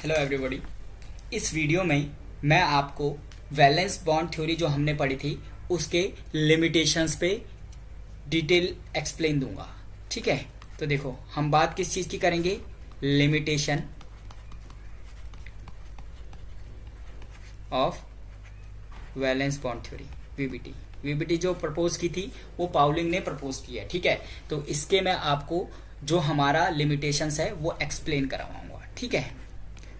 Hello everybody. इस video में मैं आपको वैलेंस बॉन्ड थ्योरी जो हमने पढ़ी थी उसके लिमिटेशंस पे डिटेल एक्सप्लेन दूंगा। ठीक है, तो देखो हम बात किस चीज़ की करेंगे, limitation of valence bond theory VBT जो प्रपोज की थी वो पाउलिंग ने प्रपोज की है। ठीक है, तो इसके मैं आपको जो हमारा लिमिटेशंस है वो एक्सप्लेन करवाऊंगा। ठीक है,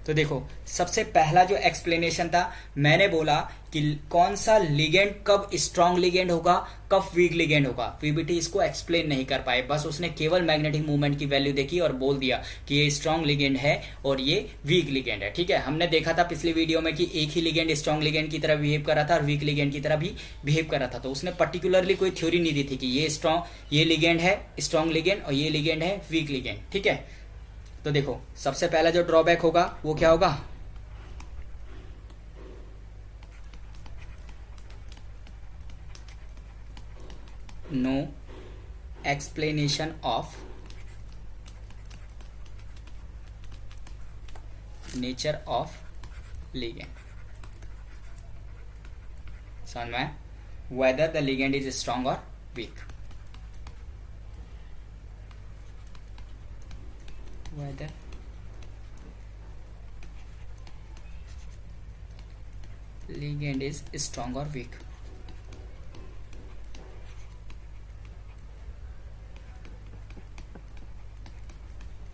तो देखो सबसे पहला जो एक्सप्लेनेशन था, मैंने बोला कि कौन सा लिगेंड कब स्ट्रांग लिगेंड होगा कब वीक लिगेंड होगा। वीबीटी इसको एक्सप्लेन नहीं कर पाए, बस उसने केवल मैग्नेटिक मूवमेंट की वैल्यू देखी और बोल दिया कि ये स्ट्रांग लिगेंड है और ये वीक लिगेंड है। ठीक है, हमने देखा था पिछली वीडियो में कि एक ही लिगेंड स्ट्रांग लिगेंड की तरह बिहेव कर रहा था और वीक लिगेंड की तरह भी बिहेव कर रहा था। तो उसने पर्टिकुलरली कोई थ्योरी नहीं दी थी कि ये लिगेंड है स्ट्रांग लिगेंड और ये लिगेंड है वीक लिगेंड। ठीक है, तो देखो सबसे पहला जो ड्रॉबैक होगा वो क्या होगा, no explanation of nature of ligand. समझ में, whether the ligand is strong और weak, whether ligand is strong or weak।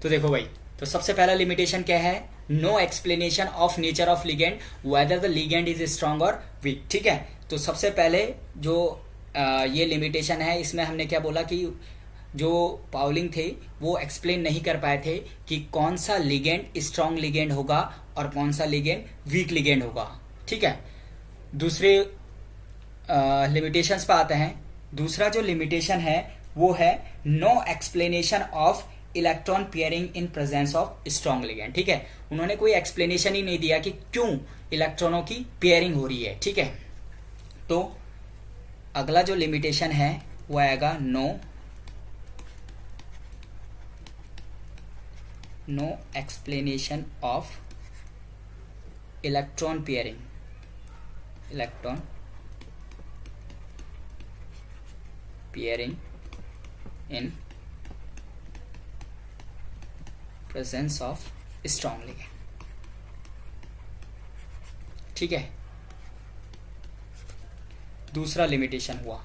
तो देखो भाई, तो सबसे पहला लिमिटेशन क्या है, no explanation of nature of ligand whether the ligand is strong और वीक। ठीक है, तो सबसे पहले जो ये लिमिटेशन है इसमें हमने क्या बोला कि जो पाउलिंग थे वो एक्सप्लेन नहीं कर पाए थे कि कौन सा लिगेंड स्ट्रांग लिगेंड होगा और कौन सा लिगेंड वीक लिगेंड होगा। ठीक है, दूसरे लिमिटेशंस पे आते हैं। दूसरा जो लिमिटेशन है वो है no explanation of electron pairing in presence of strong ligand. ठीक है, उन्होंने कोई एक्सप्लेनेशन ही नहीं दिया कि क्यों इलेक्ट्रॉनों की पेयरिंग हो रही है। ठीक है, तो अगला जो लिमिटेशन है वो आएगा no explanation of electron pairing in presence of strong ligand. ठीक है, दूसरा लिमिटेशन हुआ।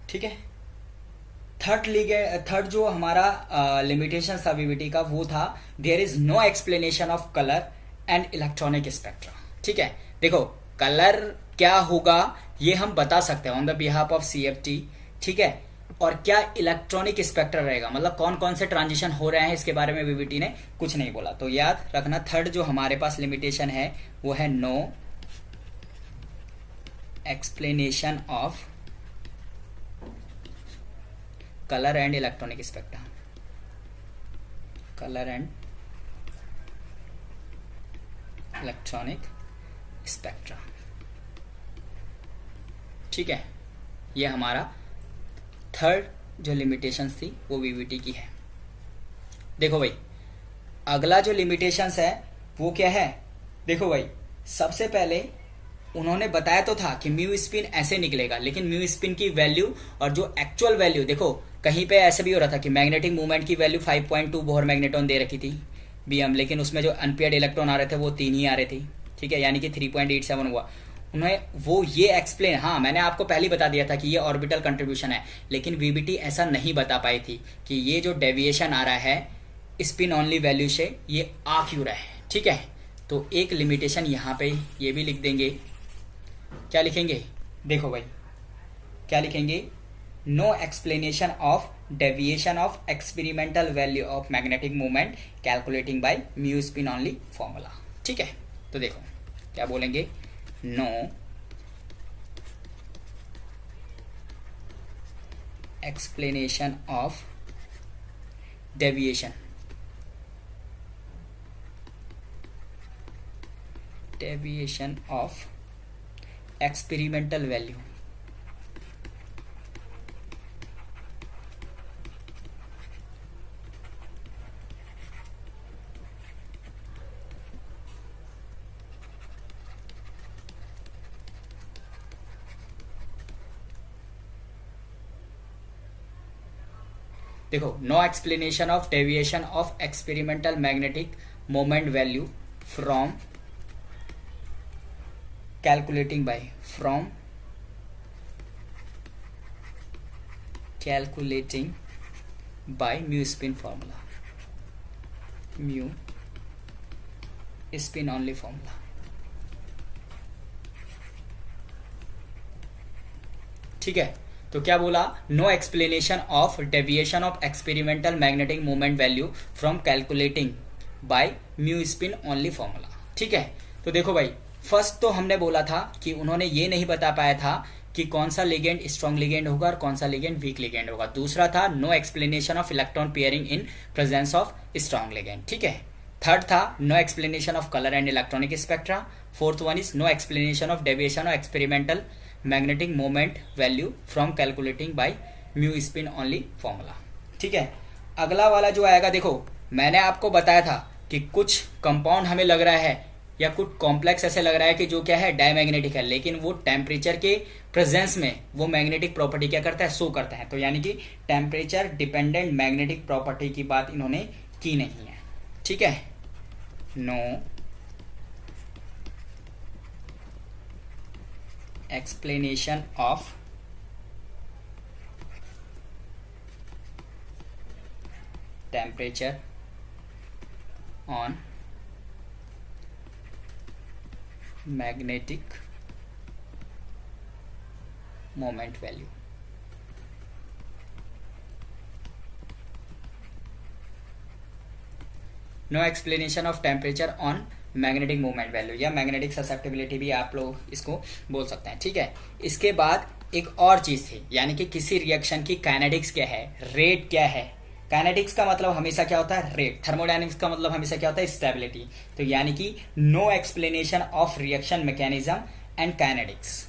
ठीक है, थर्ड जो हमारा लिमिटेशन था वीबीटी का वो था there is no explanation of colour and electronic spectra. ठीक है, देखो कलर क्या होगा ये हम बता सकते हैं on the behalf of CFT. ठीक है, और क्या इलेक्ट्रॉनिक स्पेक्ट्रा रहेगा, मतलब कौन कौन से ट्रांजिशन हो रहे हैं इसके बारे में वीबीटी ने कुछ नहीं बोला। तो याद रखना थर्ड जो हमारे पास लिमिटेशन है वो है no explanation of colour and electronic spectra. Colour and electronic spectra. ठीक है, ये हमारा थर्ड जो लिमिटेशंस थी वो वीबीटी की है। देखो भाई, अगला जो लिमिटेशंस है वो क्या है, देखो भाई सबसे पहले उन्होंने बताया तो था कि म्यू स्पिन ऐसे निकलेगा, लेकिन म्यू स्पिन की वैल्यू और जो एक्चुअल वैल्यू, देखो कहीं पे ऐसे भी हो रहा था कि मैग्नेटिक मूवमेंट की वैल्यू 5.2 बोहर मैग्नेटॉन दे रखी थी बीएम, लेकिन उसमें जो अनपेयर्ड इलेक्ट्रॉन आ रहे थे वो 3 ही आ रहे थे। ठीक है, यानी कि 3.87 हुआ। उन्हें वो ये एक्सप्लेन, हाँ मैंने आपको पहले ही बता दिया था कि ये ऑर्बिटल कंट्रीब्यूशन है, लेकिन वीबीटी ऐसा नहीं बता पाई थी कि ये जो डेविएशन आ रहा है स्पिन ओनली वैल्यू से ये आ क्यों रहा है। ठीक है, तो एक लिमिटेशन यहाँ पे ये भी लिख देंगे। क्या लिखेंगे, देखो भाई क्या लिखेंगे, no explanation of deviation of experimental value of magnetic movement calculating by mu spin only formula. ठीक है, तो देखो क्या बोलेंगे, no explanation of deviation of experimental value देखो, no explanation of deviation of experimental magnetic moment value from calculating by mu spin formula, mu spin only formula. ठीक है, तो क्या बोला, no explanation of deviation of experimental magnetic moment value from calculating by mu spin only formula. ठीक है, तो देखो भाई, फर्स्ट तो हमने बोला था कि उन्होंने ये नहीं बता पाया था कि कौन सा लिगेंड स्ट्रॉन्ग लिगेंड होगा और कौन सा लिगेंड वीक लिगेंड होगा। दूसरा था no explanation of electron pairing in presence of strong ligand. ठीक है, थर्ड था no explanation of colour and electronic spectra. Fourth one is no explanation of deviation of experimental magnetic moment value from calculating by mu spin only formula. ठीक है, अगला वाला जो आएगा, देखो मैंने आपको बताया था कि कुछ कंपाउंड हमें लग रहा है या कुछ कॉम्प्लेक्स ऐसे लग रहा है कि जो क्या है, डायमैग्नेटिक है, लेकिन वो टेम्परेचर के प्रेजेंस में वो मैग्नेटिक प्रॉपर्टी क्या करता है, शो करता है। तो यानी कि टेम्परेचर डिपेंडेंट मैग्नेटिक प्रॉपर्टी की बात इन्होंने की नहीं है। ठीक है, no explanation of temperature on magnetic moment value. No explanation of temperature on magnetic moment value या मैग्नेटिक ससेप्टिबिलिटी भी आप लोग इसको बोल सकते हैं। ठीक है, इसके बाद एक और चीज थी, यानी कि किसी रिएक्शन की काइनेटिक्स क्या है, रेट क्या है। काइनेटिक्स का मतलब हमेशा क्या होता है, रेट। थर्मोडायनेमिक्स का मतलब हमेशा क्या होता है, स्टेबिलिटी। तो यानी कि no explanation of reaction mechanism and kinetics.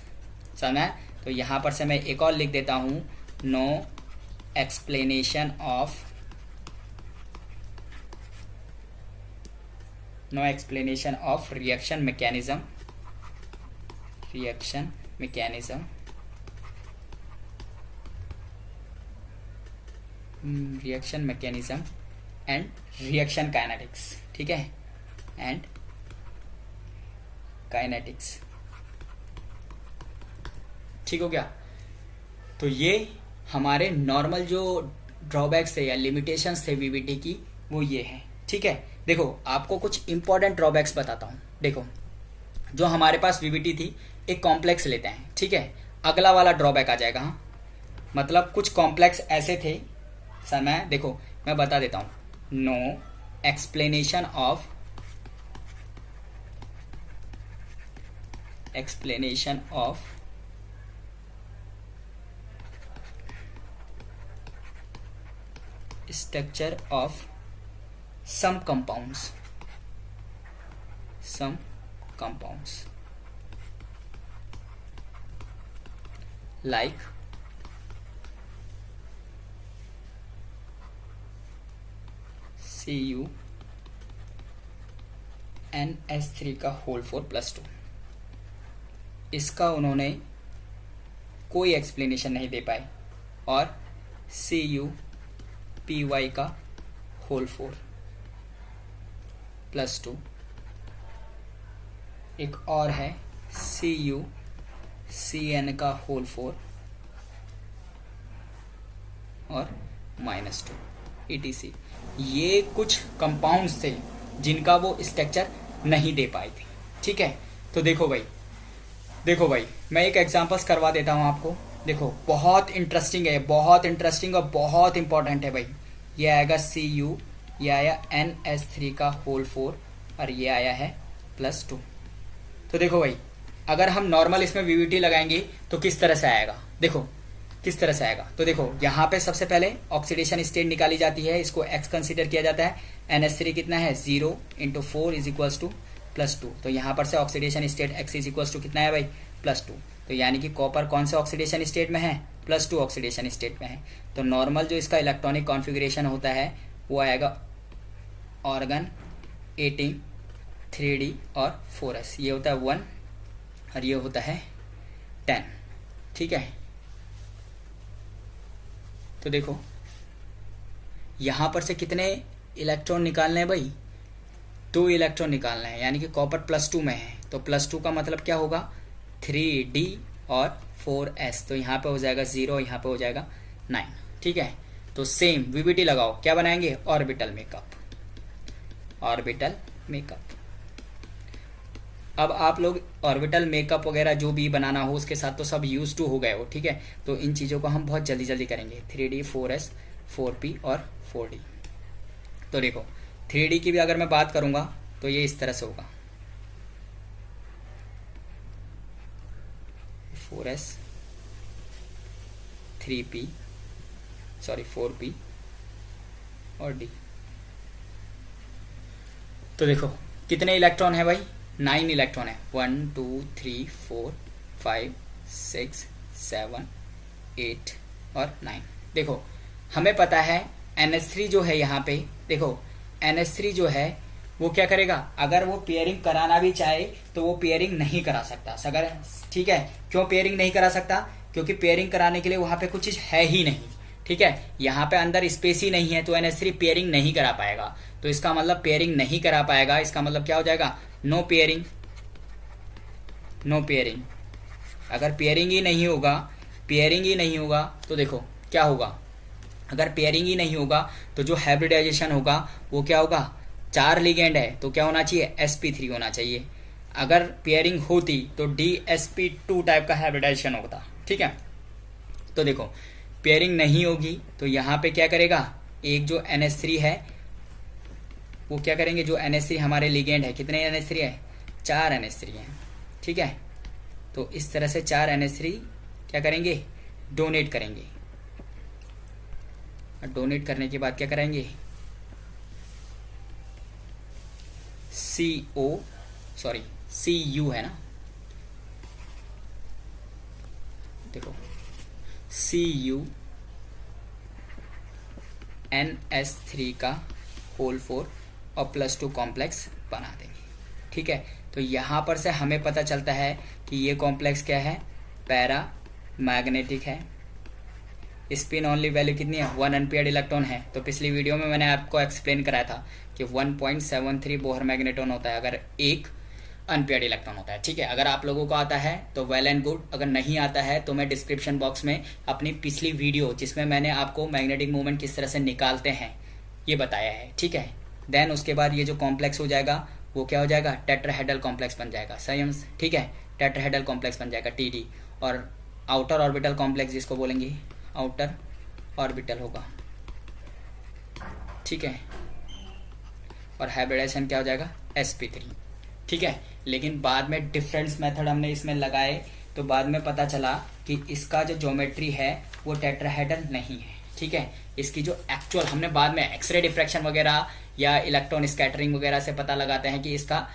समझ? तो यहां पर से मैं एक और लिख देता हूं, no explanation of reaction mechanism and reaction kinetics. ठीक है, एंड काइनेटिक्स। ठीक हो गया। तो ये हमारे नॉर्मल जो ड्रॉबैक्स थे या लिमिटेशंस थे वीवीटी की, वो ये है। ठीक है, देखो आपको कुछ इंपॉर्टेंट ड्रॉबैक्स बताता हूं। देखो, जो हमारे पास वीवीटी थी, एक कॉम्प्लेक्स लेते हैं। ठीक है, अगला वाला ड्रॉबैक आ जाएगा। हाँ, मतलब कुछ कॉम्प्लेक्स ऐसे थे, समय देखो मैं बता देता हूं, no explanation of structure of some compounds like CuNH3 का होल 4+2। इसका उन्होंने कोई एक्सप्लेनेशन नहीं दे पाए। और CuPy का होल 4+2, एक और है CuCN का होल 4 और -2 ETC। ये कुछ कंपाउंड्स थे जिनका वो स्ट्रक्चर नहीं दे पाए थे। ठीक है, तो देखो भाई मैं एक एग्जांपल्स करवा देता हूँ आपको। देखो बहुत इंटरेस्टिंग है, बहुत इंटरेस्टिंग और बहुत इंपॉर्टेंट है भाई। ये आएगा Cu, ये आया NH3 का होल 4 और ये आया है +2। तो देखो भाई, अगर हम नॉर्मल इसमें वीवीटी लगाएंगे तो किस तरह से आएगा, देखो किस तरह से आएगा। तो देखो यहाँ पे सबसे पहले ऑक्सीडेशन स्टेट निकाली जाती है, इसको x कंसीडर किया जाता है। NH3 कितना है, 0 × 4 = +2। तो यहाँ पर से ऑक्सीडेशन स्टेट x = कितना है भाई, +2। तो यानी कि कॉपर कौन से ऑक्सीडेशन स्टेट में है, +2 ऑक्सीडेशन स्टेट में है। तो नॉर्मल जो इसका इलेक्ट्रॉनिक कॉन्फ़िगरेशन होता है वो आएगा ऑर्गन 18 3d और 4s। ये होता है 1 और ये होता है 10। ठीक है, तो देखो यहाँ पर से कितने इलेक्ट्रॉन निकालने हैं भाई, 2 इलेक्ट्रॉन निकालना है, यानी कि कॉपर +2 में है, तो +2 का मतलब क्या होगा 3d और 4s, तो यहाँ पे हो जाएगा 0, यहाँ पे हो जाएगा 9। ठीक है, तो सेम वीवीटी लगाओ, क्या बनाएंगे ऑर्बिटल मेकअप, ऑर्बिटल मेकअप। अब आप लोग ऑर्बिटल मेकअप वगैरह जो भी बनाना हो उसके साथ तो सब यूज टू हो गए हो। ठीक है, तो इन चीज़ों को हम बहुत जल्दी जल्दी करेंगे, 3d 4s 4p और 4d। तो देखो 3d की भी अगर मैं बात करूंगा तो ये इस तरह से होगा 4s 3p सॉरी 4p और d। तो देखो कितने इलेक्ट्रॉन है भाई, 9 इलेक्ट्रॉन है, 1 2 3 4 5 6 7 8 और 9। देखो हमें पता है NH3 जो है यहाँ पे, देखो NH3 जो है वो क्या करेगा, अगर वो पेयरिंग कराना भी चाहे तो वो पेयरिंग नहीं करा सकता अगर, ठीक है। क्यों पेयरिंग नहीं करा सकता, क्योंकि पेयरिंग कराने के लिए वहां पे कुछ चीज है ही नहीं। ठीक है, यहाँ पे अंदर स्पेस ही नहीं है, तो NH3 पेयरिंग नहीं करा पाएगा। तो इसका मतलब पेयरिंग नहीं करा पाएगा, इसका मतलब क्या हो जाएगा, नो पेयरिंग, नो पेयरिंग। अगर पेयरिंग ही नहीं होगा, पेयरिंग ही नहीं होगा तो देखो क्या होगा, अगर पेयरिंग ही नहीं होगा तो जो हाइब्रिडाइजेशन होगा वो क्या होगा, 4 लिगेंड है तो क्या होना चाहिए, sp3 होना चाहिए। अगर पेयरिंग होती तो dsp2 टाइप का हाइब्रिडाइजेशन होता। ठीक है, तो देखो पेयरिंग नहीं होगी तो यहाँ पे क्या करेगा, एक जो NH3 है वो क्या करेंगे, जो NH3 हमारे लिगेंड है, कितने NH3 है, 4 NH3 है। ठीक है, तो इस तरह से 4 NH3 क्या करेंगे, डोनेट करेंगे। डोनेट करने के बाद क्या करेंगे, Cu है ना, देखो CuNS3 का होल 4 और +2 कॉम्प्लेक्स बना देंगे। ठीक है, तो यहाँ पर से हमें पता चलता है कि ये कॉम्प्लेक्स क्या है, पैरा मैग्नेटिक है। स्पिन ओनली वैल्यू कितनी है, 1 अनपेयर्ड इलेक्ट्रॉन है। तो पिछली वीडियो में मैंने आपको एक्सप्लेन कराया था कि 1.73 बोहर मैग्नेटॉन होता है अगर एक अनपेयर्ड इलेक्ट्रॉन होता है। ठीक है, अगर आप लोगों को आता है तो वेल एंड गुड, अगर नहीं आता है तो मैं डिस्क्रिप्शन बॉक्स में अपनी पिछली वीडियो जिसमें मैंने आपको मैग्नेटिक मूवमेंट किस तरह से निकालते हैं ये बताया है। ठीक है, देन उसके बाद ये जो कॉम्प्लेक्स हो जाएगा वो क्या हो जाएगा, टेट्राहेड्रल कॉम्प्लेक्स बन जाएगा। सही, ठीक है, टेट्राहेड्रल कॉम्प्लेक्स बन जाएगा TD। और आउटर ऑर्बिटल कॉम्प्लेक्स जिसको बोलेंगे आउटर ऑर्बिटल होगा। ठीक है, और हाइब्रिडाइजेशन क्या हो जाएगा, sp3। ठीक है, लेकिन बाद में डिफरेंस मेथड हमने इसमें लगाए तो बाद में पता चला कि इसका जो ज्योमेट्री है वो टेट्राहेड्रल नहीं है। ठीक है, इसकी जो एक्चुअल हमने बाद में एक्सरे डिफ्रैक्शन वगैरह या इलेक्ट्रॉन स्कैटरिंग वगैरह से पता लगाते हैं कि इसका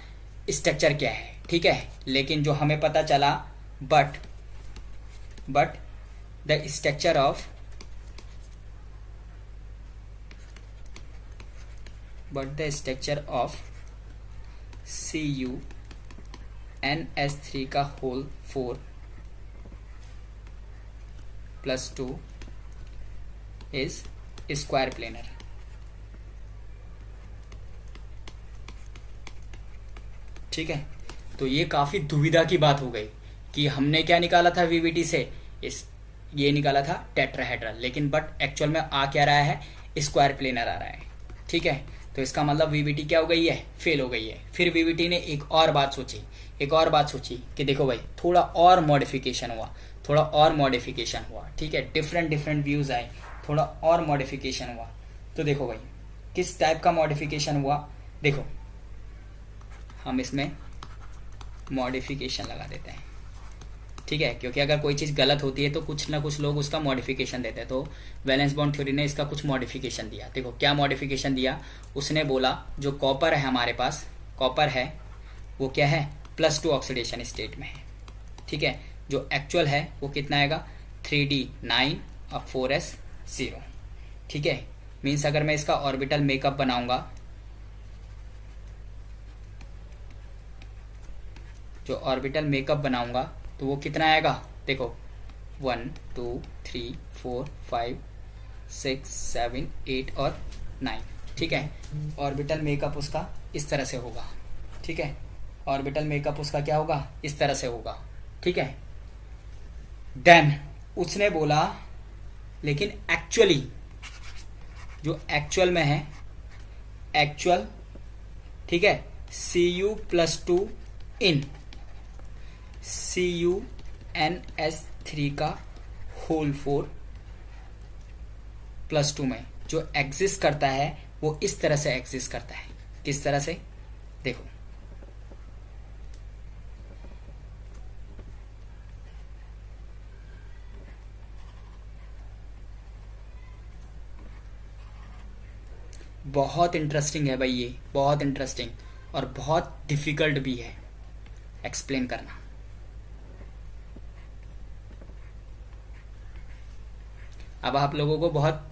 स्ट्रक्चर क्या है। ठीक है, लेकिन जो हमें पता चला but the structure of CuNS3 का होल 4 +2 इज स्क्वायर प्लेनर। ठीक है, तो ये काफी दुविधा की बात हो गई कि हमने क्या निकाला था वीवीटी से, ये निकाला था टेट्राहेड्रल, लेकिन बट एक्चुअल में आ क्या रहा है, स्क्वायर प्लेनर आ रहा है। ठीक है, तो इसका मतलब वीवीटी क्या हो गई है, फेल हो गई है। फिर वीवीटी ने एक और बात सोची कि देखो भाई थोड़ा और मॉडिफिकेशन हुआ, ठीक है, डिफरेंट व्यूज आए, थोड़ा और मॉडिफिकेशन हुआ। तो देखो भाई किस टाइप का मॉडिफिकेशन हुआ, देखो हम इसमें मॉडिफिकेशन लगा देते हैं। ठीक है, क्योंकि अगर कोई चीज़ गलत होती है तो कुछ ना कुछ लोग उसका मॉडिफिकेशन देते हैं। तो वैलेंस बॉन्ड थ्योरी ने इसका कुछ मॉडिफिकेशन दिया। देखो क्या मॉडिफिकेशन दिया, उसने बोला जो कॉपर है हमारे पास, कॉपर है वो क्या है, +2 ऑक्सीडेशन स्टेट में है। ठीक है, जो एक्चुअल है वो कितना आएगा, 3d 9 और 4s 0। ठीक है, मीन्स अगर मैं इसका ऑर्बिटल मेकअप बनाऊंगा, जो ऑर्बिटल मेकअप बनाऊंगा तो वो कितना आएगा, देखो 1 2 3 4 5 6 7 8 और 9, ठीक है। ऑर्बिटल मेकअप उसका इस तरह से होगा, ठीक है। ऑर्बिटल मेकअप उसका क्या होगा, इस तरह से होगा, ठीक है। देन उसने बोला लेकिन एक्चुअली, जो एक्चुअल में है, एक्चुअल, ठीक है, Cu+2 इन CuNS3 का होल 4 +2 में जो एग्जिस्ट करता है वो इस तरह से एग्जिस्ट करता है। किस तरह से, देखो, बहुत इंटरेस्टिंग है भाई, ये बहुत इंटरेस्टिंग और बहुत डिफिकल्ट भी है एक्सप्लेन करना। अब आप लोगों को बहुत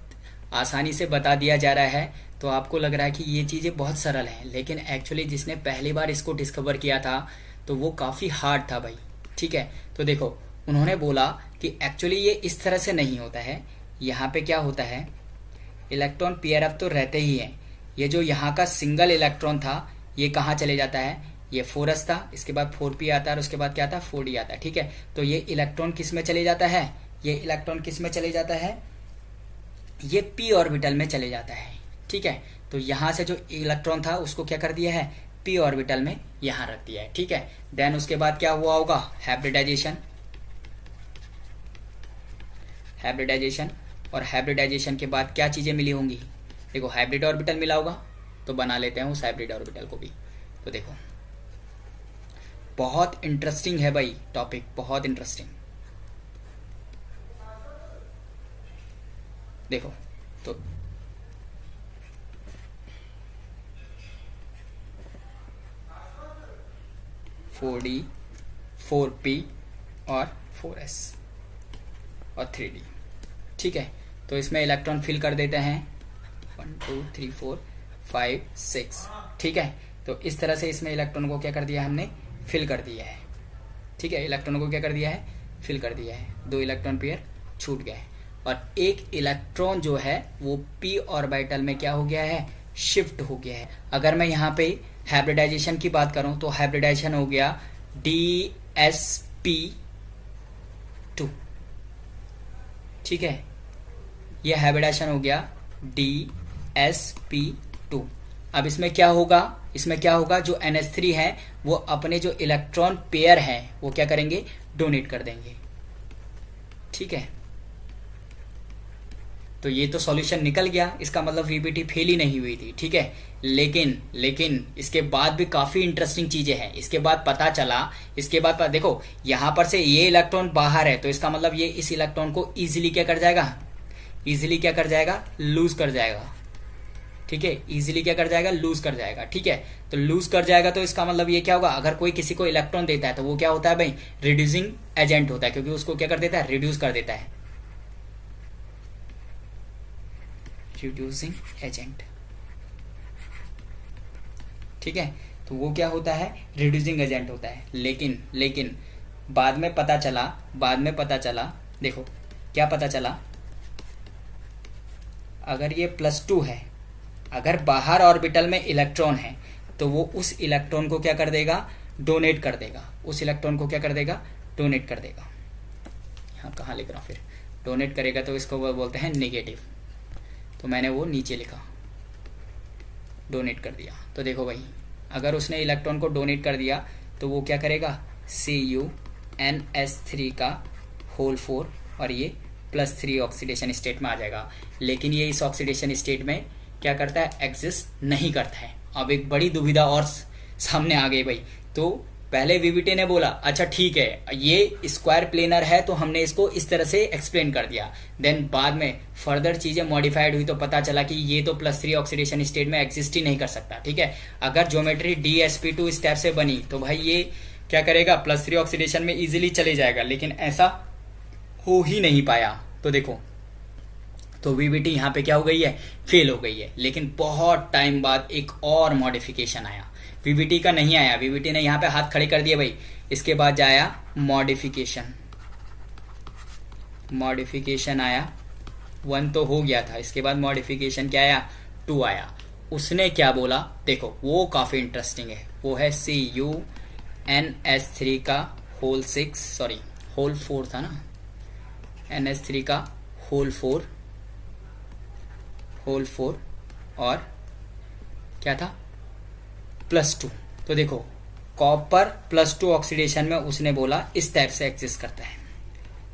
आसानी से बता दिया जा रहा है तो आपको लग रहा है कि ये चीज़ें बहुत सरल हैं, लेकिन एक्चुअली जिसने पहली बार इसको डिस्कवर किया था तो वो काफ़ी हार्ड था भाई, ठीक है। तो देखो, उन्होंने बोला कि एक्चुअली ये इस तरह से नहीं होता है। यहाँ पे क्या होता है, इलेक्ट्रॉन पेयर अप तो रहते ही हैं। ये जो यहाँ का सिंगल इलेक्ट्रॉन था ये कहाँ चले जाता है, ये 4s था, इसके बाद 4p आता है और उसके बाद क्या आता है, 4d आता है, ठीक है। तो ये इलेक्ट्रॉन किस में चले जाता है, ये इलेक्ट्रॉन किस में चले जाता है, ये p ऑर्बिटल में चले जाता है, ठीक है। तो यहाँ से जो इलेक्ट्रॉन था उसको क्या कर दिया है, p ऑर्बिटल में यहाँ रख दिया है, ठीक है। देन उसके बाद क्या हुआ होगा, हाइब्रिडाइजेशन, हाइब्रिडाइजेशन, और हाइब्रिडाइजेशन के बाद क्या चीज़ें मिली होंगी, देखो हाइब्रिड ऑर्बिटल मिला होगा, तो बना लेते हैं उस हाइब्रिड ऑर्बिटल को भी। तो देखो बहुत इंटरेस्टिंग है भाई टॉपिक, बहुत इंटरेस्टिंग। देखो तो फोर डी, 4p और 4s और 3d, ठीक है। तो इसमें इलेक्ट्रॉन फिल कर देते हैं 1 2 3 4 5 6, ठीक है। तो इस तरह से इसमें इलेक्ट्रॉन को क्या कर दिया हमने, फिल कर दिया है, ठीक है। इलेक्ट्रॉन को क्या कर दिया है, फिल कर दिया है। 2 इलेक्ट्रॉन पेयर छूट गए और एक इलेक्ट्रॉन जो है वो p ऑर्बिटल में क्या हो गया है, शिफ्ट हो गया है। अगर मैं यहाँ पे हाइब्रिडाइजेशन की बात करूं तो हाइब्रिडाइजेशन हो गया DsP2, ठीक है। यह हाइब्रिडाइजेशन हो गया DsP2। अब इसमें क्या होगा, इसमें क्या होगा, जो NH3 है वो अपने जो इलेक्ट्रॉन पेयर है वो क्या करेंगे, डोनेट कर देंगे, ठीक है। तो ये तो सॉल्यूशन निकल गया, इसका मतलब वीबीटी फेल ही नहीं हुई थी, ठीक है। लेकिन इसके बाद भी काफी इंटरेस्टिंग चीजें हैं। इसके बाद पता चला, इसके बाद देखो यहां पर से ये इलेक्ट्रॉन बाहर है तो इसका मतलब ये इस इलेक्ट्रॉन को इजीली क्या कर जाएगा, इजीली क्या कर जाएगा, लूज कर जाएगा, ठीक है। इजीली क्या कर जाएगा, लूज कर जाएगा, ठीक है। तो लूज कर जाएगा तो इसका मतलब ये क्या होगा, अगर कोई किसी को इलेक्ट्रॉन देता है तो वो क्या होता है भाई, रिड्यूसिंग एजेंट होता है, क्योंकि उसको क्या कर देता है, रिड्यूस कर देता है, रिड्यूसिंग एजेंट, ठीक है। तो वो क्या होता है, रिड्यूसिंग एजेंट होता है। लेकिन बाद में पता चला, देखो क्या पता चला, अगर ये +2 है, अगर बाहर ऑर्बिटल में इलेक्ट्रॉन है तो वो उस इलेक्ट्रॉन को क्या कर देगा, डोनेट कर देगा, उस इलेक्ट्रॉन को क्या कर देगा, डोनेट कर देगा। यहाँ कहाँ लिख रहा हूँ, फिर डोनेट करेगा तो इसको वो बोलते हैं नेगेटिव, तो मैंने वो नीचे लिखा, डोनेट कर दिया। तो देखो भाई अगर उसने इलेक्ट्रॉन को डोनेट कर दिया तो वो क्या करेगा, CuNS3 का होल 4 और ये +3 ऑक्सीडेशन स्टेट में आ जाएगा। लेकिन ये इस ऑक्सीडेशन स्टेट में क्या करता है, एग्जिस्ट नहीं करता है। अब एक बड़ी दुविधा और सामने आ गई भाई। तो पहले वीवीटी ने बोला अच्छा ठीक है ये स्क्वायर प्लेनर है तो हमने इसको इस तरह से एक्सप्लेन कर दिया। देन बाद में फर्दर चीजें मॉडिफाइड हुई तो पता चला कि ये तो +3 ऑक्सीडेशन स्टेट में एग्जिस्ट ही नहीं कर सकता, ठीक है। अगर ज्योमेट्री DsP2 स्टेप से बनी तो भाई ये क्या करेगा, +3 ऑक्सीडेशन में इजीली चले जाएगा, लेकिन ऐसा हो ही नहीं पाया। तो देखो तो वीवीटी यहाँ पे क्या हो गई है, फेल हो गई है। लेकिन बहुत टाइम बाद एक और मॉडिफिकेशन आया, वीवीटी का नहीं आया, वीवीटी ने यहाँ पे हाथ खड़े कर दिए भाई। इसके बाद जाया मॉडिफिकेशन आया 1 तो हो गया था, इसके बाद मॉडिफिकेशन क्या आया, 2 आया। उसने क्या बोला देखो, वो काफ़ी इंटरेस्टिंग है, वो है CuNH3 का होल 6, सॉरी होल 4 था ना, NH3 का होल 4 और क्या था +2। तो देखो कॉपर +2 ऑक्सीडेशन में उसने बोला इस टाइप से एग्जिस्ट करता है,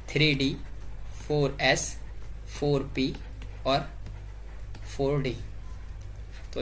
3D 4S 4P और 4D। तो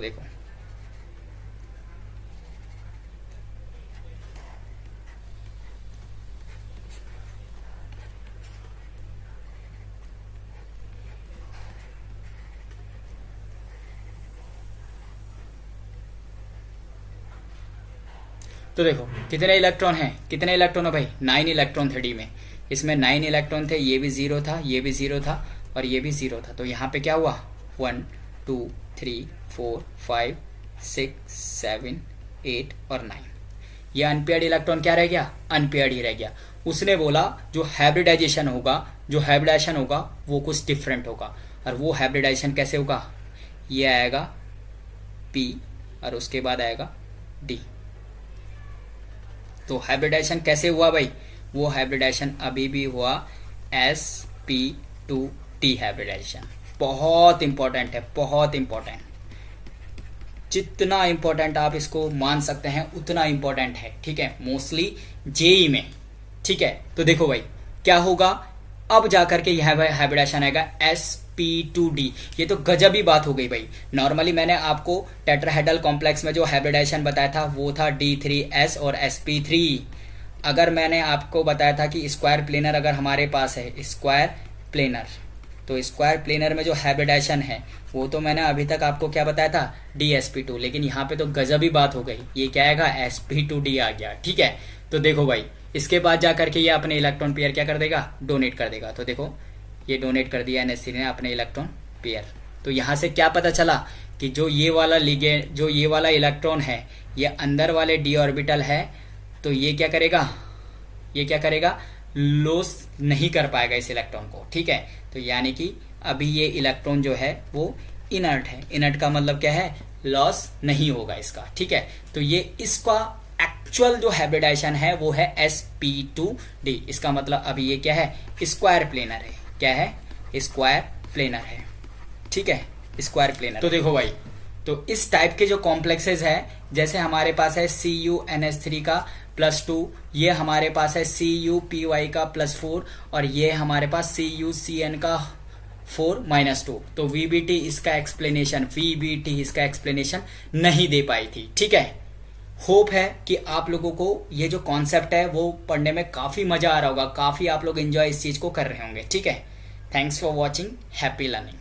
देखो कितने इलेक्ट्रॉन हैं, कितने इलेक्ट्रॉन है भाई, 9 इलेक्ट्रॉन थे डी में, इसमें 9 इलेक्ट्रॉन थे, ये भी 0 था, ये भी 0 था और ये भी 0 था। तो यहाँ पे क्या हुआ, 1 2 3 4 5 6 7 8 और 9, ये अनपेयर्ड इलेक्ट्रॉन क्या रह गया, अनपेयर्ड ही रह गया। उसने बोला जो हाइब्रिडाइजेशन होगा वो कुछ डिफरेंट होगा, और वो हाइब्रिडाइजेशन कैसे होगा, ये आएगा P और उसके बाद आएगा D। तो हाइब्रिडाइजेशन कैसे हुआ भाई, वो हाइब्रिडाइजेशन अभी भी हुआ sp2t हाइब्रिडाइजेशन। बहुत इंपॉर्टेंट है, बहुत इंपॉर्टेंट, जितना इंपॉर्टेंट आप इसको मान सकते हैं उतना इंपॉर्टेंट है, ठीक है, मोस्टली जेई में, ठीक है। तो देखो भाई क्या होगा, अब जाकर के यह हाइब्रिडाइजेशन आएगा sp2d। ये तो गजब ही बात हो गई भाई। नॉर्मली मैंने आपको टेट्राहेड्रल कॉम्प्लेक्स में जो हाइब्रिडाइजेशन बताया था वो था D3S और sp3। अगर मैंने आपको बताया था कि स्क्वायर प्लेनर अगर हमारे पास है, स्क्वायर प्लेनर, तो स्क्वायर प्लेनर में जो हाइब्रिडाइजेशन है वो तो मैंने अभी तक आपको क्या बताया था, DsP2। लेकिन यहाँ पे तो गजब ही बात हो गई, ये क्या आएगा, sp2d आ गया, ठीक है। तो देखो भाई इसके बाद जा करके ये अपने इलेक्ट्रॉन पेयर क्या कर देगा, डोनेट कर देगा। तो देखो ये डोनेट कर दिया NH3 ने अपने इलेक्ट्रॉन पेयर। तो यहाँ से क्या पता चला कि जो ये वाला लिगेंड, जो ये वाला इलेक्ट्रॉन है ये अंदर वाले d ऑर्बिटल है, तो ये क्या करेगा, लॉस नहीं कर पाएगा इस इलेक्ट्रॉन को, ठीक है। तो यानी कि अभी ये इलेक्ट्रॉन जो है वो इनर्ट है, इनर्ट का मतलब क्या है, लॉस नहीं होगा इसका, ठीक है। तो ये इसका एक्चुअल जो हाइब्रिडाइजेशन है वो है sp2d। इसका मतलब अभी ये क्या है, स्क्वायर प्लेनर है, क्या है, स्क्वायर प्लेनर है, ठीक है, स्क्वायर प्लेनर। तो देखो भाई, तो इस टाइप के जो कॉम्प्लेक्सेस है, जैसे हमारे पास है CuNH3 का +2, ये हमारे पास है CuPy का +4 और ये हमारे पास CuCN का 4-2। तो VBT इसका एक्सप्लेनेशन नहीं दे पाई थी, ठीक है। होप है कि आप लोगों को ये जो कॉन्सेप्ट है वो पढ़ने में काफ़ी मज़ा आ रहा होगा, काफ़ी आप लोग एंजॉय इस चीज़ को कर रहे होंगे, ठीक है। Thanks for watching, happy learning.